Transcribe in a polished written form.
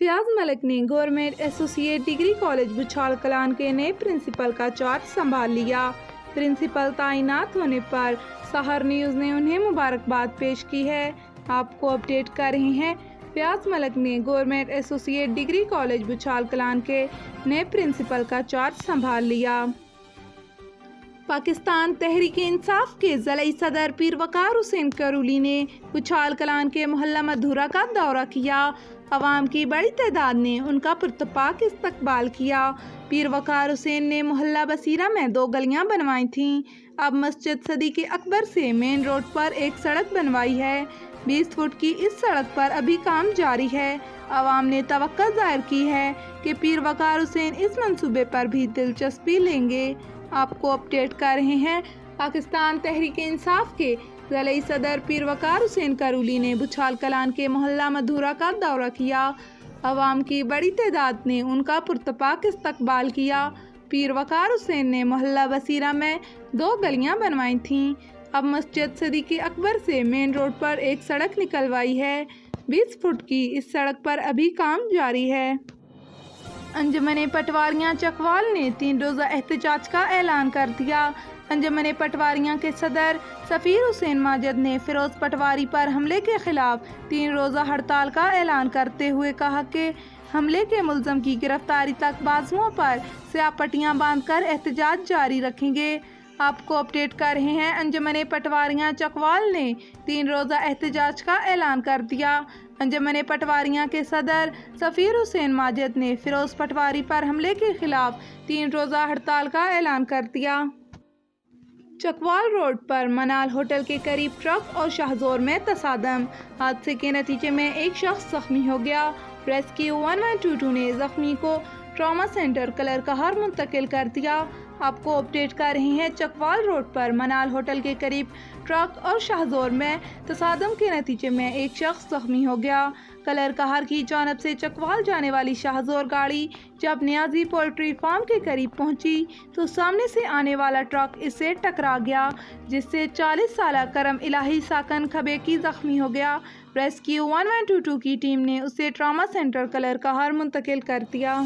फयाज मलिक ने government associate degree college बुछाल Kalan के नए प्रिंसिपल का चार्ज संभाल लिया। प्रिंसिपल तैनात होने पर सहर न्यूज़ ने उन्हें मुबारकबाद पेश की है। आपको अपडेट कर रहे हैं, फयाज मलिक ने government associate degree college बुछाल Kalan के नए प्रिंसिपल का चार्ज संभाल लिया। पाकिस्तान तहरीक इंसाफ के ज़िला सदर पीर वकार हुसैन करूली ने बुछाल कलान के मोहल्ला मधुरा का दौरा किया। अवाम की बड़ी तादाद ने उनका पुरतपाक इस्तकबाल किया। पीर वकार हुसैन ने मोहल्ला बसीरा में 2 गलियां बनवाई थीं। अब मस्जिद सदीक अकबर से मेन रोड पर एक सड़क बनवाई है। 20 फुट की इस सड़क पर अभी काम जारी है। अवाम ने तवक्को जाहिर की है कि पीर वकार हुसैन इस मंसूबे पर भी दिलचस्पी लेंगे। आपको अपडेट कर रहे हैं, पाकिस्तान तहरीक इंसाफ के ज़िला सदर पीर वकार हुसैन करूली ने बुछाल कलान के मोहल्ला मधुरा का दौरा किया। अवाम की बड़ी तादाद ने उनका पुरतपाक इस्तकबाल किया। पीर वकार हुसैन ने मोहल्ला बसीरा में 2 गलियां बनवाई थीं। अब मस्जिद सदीक अकबर से मेन रोड पर एक सड़क निकलवाई है। 20 फुट की इस सड़क पर अभी काम जारी है। अंजुमन पटवारियां चकवाल ने 3 रोज़ा एहतजाज का ऐलान कर दिया। अंजुमन पटवारियां के सदर सफ़ीर हुसैन माजिद ने फिरोज़ पटवारी पर हमले के खिलाफ 3 रोज़ा हड़ताल का ऐलान करते हुए कहा कि हमले के मुल्ज़म की गिरफ्तारी तक बाजुओं पर स्याह पट्टियां बांधकर एहतजाज जारी रखेंगे। आपको अपडेट कर रहे हैं, अंजुमन पटवारियां चकवाल ने 3 रोज़ा एहतजाज का ऐलान कर दिया। अंजुमन पटवारियां के सदर सफ़ीर हुसैन माजिद ने फिरोज़ पटवारी पर हमले के खिलाफ 3 रोज़ा हड़ताल का ऐलान कर दिया। चकवाल रोड पर मनाल होटल के करीब ट्रक और शाहजोर में तसादम। हादसे के नतीजे में एक शख्स जख्मी हो गया। रेस्क्यू 1122 ने जख्मी को ट्रॉमा सेंटर कलर कहर मुंतकिल कर दिया। आपको अपडेट कर रहे हैं, चकवाल रोड पर मनाल होटल के करीब ट्रक और शाहजोर में तसादम के नतीजे में एक शख्स जख्मी हो गया। कलर कहर की जानब से चकवाल जाने वाली शाहजोर गाड़ी जब नियाजी पोल्ट्री फार्म के करीब पहुंची तो सामने से आने वाला ट्रक इससे टकरा गया, जिससे 40 साला करम इलाही साकन खबेकी जख्मी हो गया। रेस्क्यू 1122 की टीम ने उसे ट्रॉमा सेंटर कलर कहर मुंतकिल कर दिया।